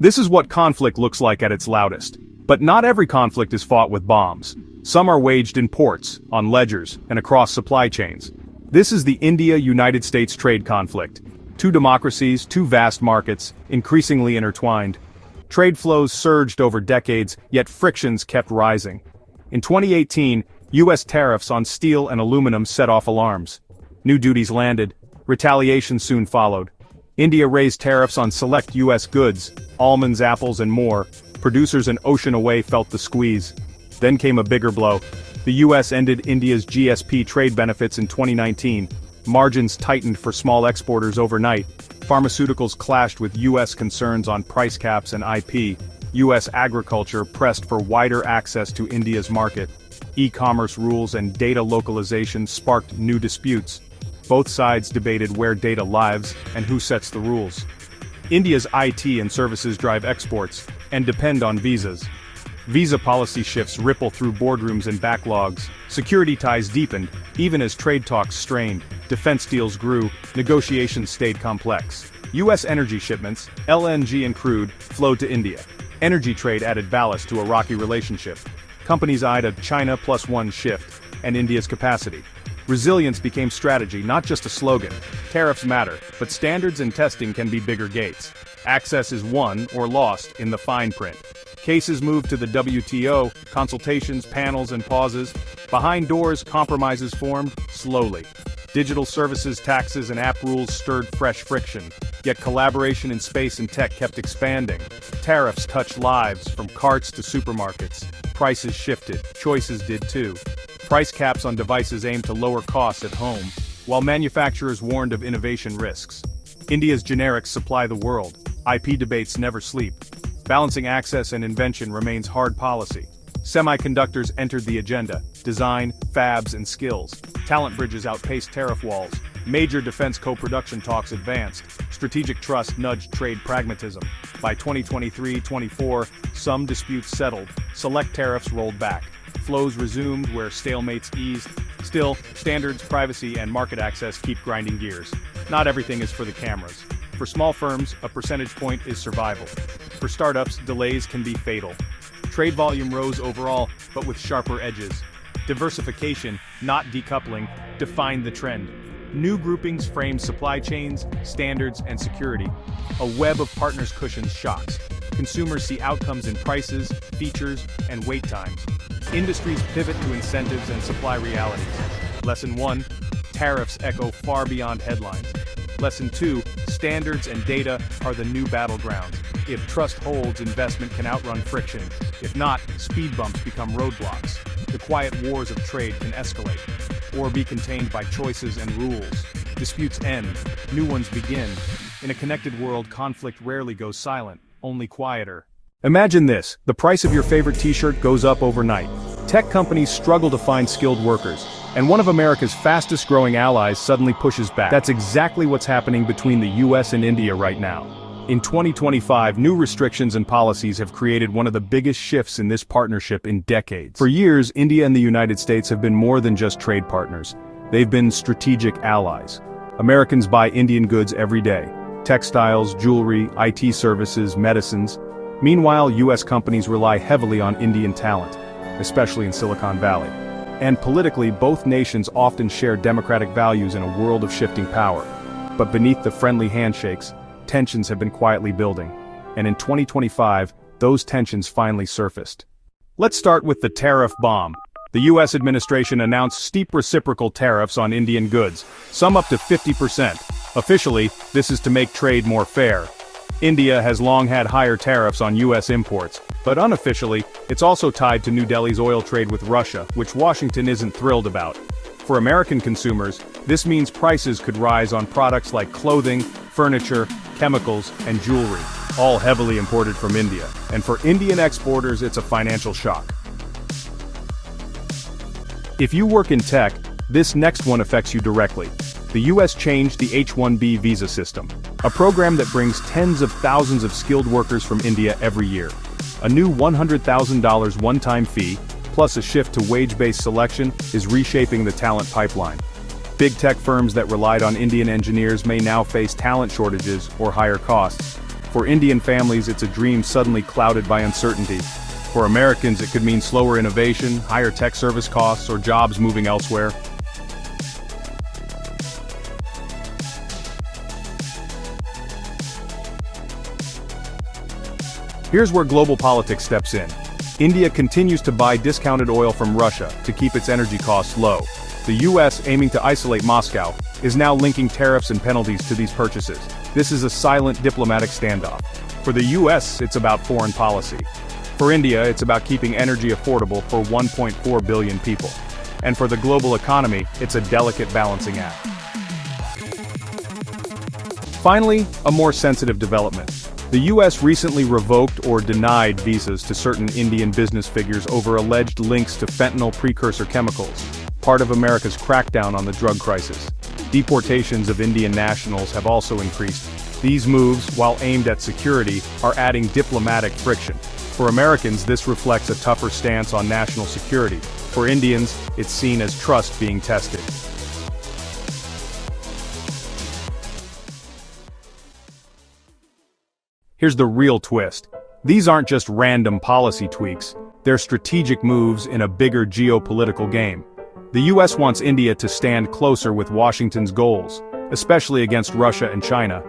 This is what conflict looks like at its loudest. But not every conflict is fought with bombs. Some are waged in ports, on ledgers, and across supply chains. This is the India-United States trade conflict. Two democracies, two vast markets, increasingly intertwined. Trade flows surged over decades, yet frictions kept rising. In 2018, U.S. tariffs on steel and aluminum set off alarms. New duties landed. Retaliation soon followed. India raised tariffs on select U.S. goods, almonds, apples, and more. Producers an ocean away felt the squeeze. Then came a bigger blow. The U.S. ended India's GSP trade benefits in 2019. Margins tightened for small exporters overnight. Pharmaceuticals clashed with U.S. concerns on price caps and IP. U.S. agriculture pressed for wider access to India's market. E-commerce rules and data localization sparked new disputes. Both sides debated where data lives and who sets the rules. India's IT and services drive exports and depend on visas. Visa policy shifts ripple through boardrooms and backlogs. Security ties deepened, even as trade talks strained. Defense deals grew, negotiations stayed complex. U.S. energy shipments, LNG and crude, flowed to India. Energy trade added ballast to a rocky relationship. Companies eyed a China plus one shift, and India's capacity. Resilience became strategy, not just a slogan. Tariffs matter, but standards and testing can be bigger gates. Access is won or lost in the fine print. Cases moved to the WTO, consultations, panels, and pauses. Behind doors, compromises formed, slowly. Digital services, taxes, and app rules stirred fresh friction. Yet collaboration in space and tech kept expanding. Tariffs touched lives, from carts to supermarkets. Prices shifted, choices did too. Price caps on devices aimed to lower costs at home, while manufacturers warned of innovation risks. India's generics supply the world. IP debates never sleep. Balancing access and invention remains hard policy. Semiconductors entered the agenda. Design, fabs, and skills. Talent bridges outpaced tariff walls. Major defense co-production talks advanced. Strategic trust nudged trade pragmatism. By 2023-24, some disputes settled. Select tariffs rolled back. Flows resumed where stalemates eased. Still, standards, privacy, and market access keep grinding gears. Not everything is for the cameras. For small firms, a percentage point is survival. For startups, delays can be fatal. Trade volume rose overall, but with sharper edges. Diversification, not decoupling, defined the trend. New groupings framed supply chains, standards, and security. A web of partners cushions shocks. Consumers see outcomes in prices, features, and wait times. Industries pivot to incentives and supply realities. Lesson 1, tariffs echo far beyond headlines. Lesson 2, standards and data are the new battlegrounds. If trust holds, investment can outrun friction. If not, speed bumps become roadblocks. The quiet wars of trade can escalate, or be contained by choices and rules. Disputes end, new ones begin. In a connected world, conflict rarely goes silent, only quieter. Imagine this, the price of your favorite t-shirt goes up overnight. Tech companies struggle to find skilled workers, and one of America's fastest growing allies suddenly pushes back. That's exactly what's happening between the US and India right now. In 2025, new restrictions and policies have created one of the biggest shifts in this partnership in decades. For years, India and the United States have been more than just trade partners. They've been strategic allies. Americans buy Indian goods every day. Textiles, jewelry, IT services, medicines. Meanwhile, US companies rely heavily on Indian talent, especially in Silicon Valley. And politically, both nations often share democratic values in a world of shifting power. But beneath the friendly handshakes, tensions have been quietly building. And in 2025, those tensions finally surfaced. Let's start with the tariff bomb. The US administration announced steep reciprocal tariffs on Indian goods, some up to 50%. Officially, this is to make trade more fair. India has long had higher tariffs on US imports, but unofficially, it's also tied to New Delhi's oil trade with Russia, which Washington isn't thrilled about. For American consumers, this means prices could rise on products like clothing, furniture, chemicals, and jewelry, all heavily imported from India. And for Indian exporters, it's a financial shock. If you work in tech, this next one affects you directly. The US changed the H-1B visa system, a program that brings tens of thousands of skilled workers from India every year. A new $100,000 one-time fee, plus a shift to wage-based selection, is reshaping the talent pipeline. Big tech firms that relied on Indian engineers may now face talent shortages or higher costs. For Indian families, it's a dream suddenly clouded by uncertainty. For Americans, it could mean slower innovation, higher tech service costs, or jobs moving elsewhere. Here's where global politics steps in. India continues to buy discounted oil from Russia to keep its energy costs low. The US, aiming to isolate Moscow, is now linking tariffs and penalties to these purchases. This is a silent diplomatic standoff. For the US, it's about foreign policy. For India, it's about keeping energy affordable for 1.4 billion people. And for the global economy, it's a delicate balancing act. Finally, a more sensitive development. The US recently revoked or denied visas to certain Indian business figures over alleged links to fentanyl precursor chemicals, part of America's crackdown on the drug crisis. Deportations of Indian nationals have also increased. These moves, while aimed at security, are adding diplomatic friction. For Americans, this reflects a tougher stance on national security. For Indians, it's seen as trust being tested. Here's the real twist. These aren't just random policy tweaks, they're strategic moves in a bigger geopolitical game. The US wants India to stand closer with Washington's goals, especially against Russia and China.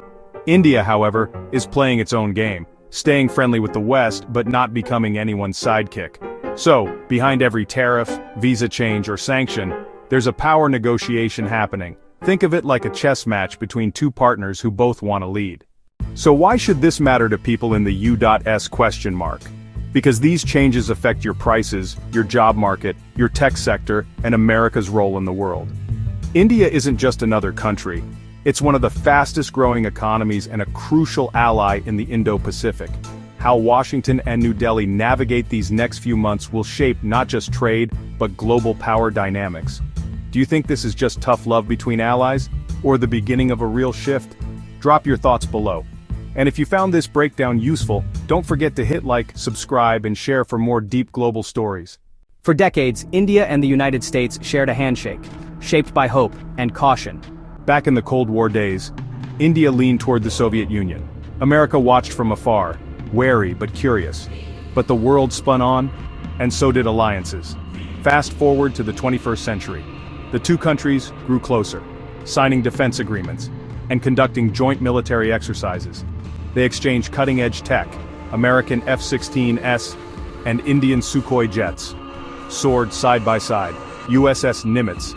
India, however, is playing its own game, staying friendly with the West but not becoming anyone's sidekick. So, behind every tariff, visa change, or sanction, there's a power negotiation happening. Think of it like a chess match between two partners who both want to lead. So why should this matter to people in the U.S question mark? Because these changes affect your prices, your job market, your tech sector, and America's role in the world. India isn't just another country. It's one of the fastest growing economies and a crucial ally in the Indo-Pacific. How Washington and New Delhi navigate these next few months will shape not just trade, but global power dynamics. Do you think this is just tough love between allies, or the beginning of a real shift? Drop your thoughts below. And if you found this breakdown useful, don't forget to hit like, subscribe, and share for more deep global stories. For decades, India and the United States shared a handshake, shaped by hope and caution. Back in the Cold War days, India leaned toward the Soviet Union. America watched from afar, wary but curious. But the world spun on, and so did alliances. Fast forward to the 21st century. The two countries grew closer, signing defense agreements, and conducting joint military exercises. They exchanged cutting-edge tech, American F-16S and Indian Sukhoi jets, soared side by side, USS Nimitz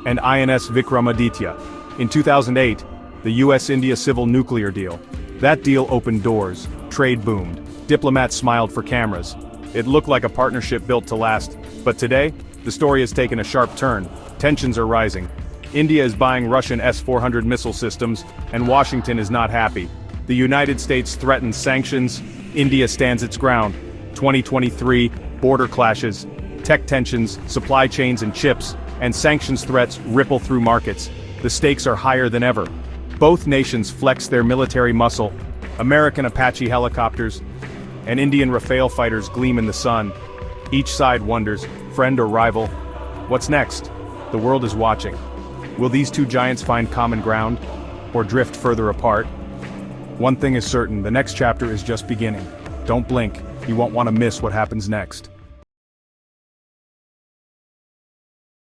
and INS Vikramaditya. In 2008, the US-India civil nuclear deal. That deal opened doors, trade boomed, diplomats smiled for cameras. It looked like a partnership built to last, but today, the story has taken a sharp turn. Tensions are rising. India is buying Russian S-400 missile systems, and Washington is not happy. The United States threatens sanctions, India stands its ground. 2023, border clashes, tech tensions, supply chains and chips, and sanctions threats ripple through markets. The stakes are higher than ever. Both nations flex their military muscle. American Apache helicopters and Indian Rafale fighters gleam in the sun. Each side wonders, friend or rival, what's next? The world is watching. Will these two giants find common ground, or drift further apart? One thing is certain, the next chapter is just beginning. Don't blink, you won't want to miss what happens next.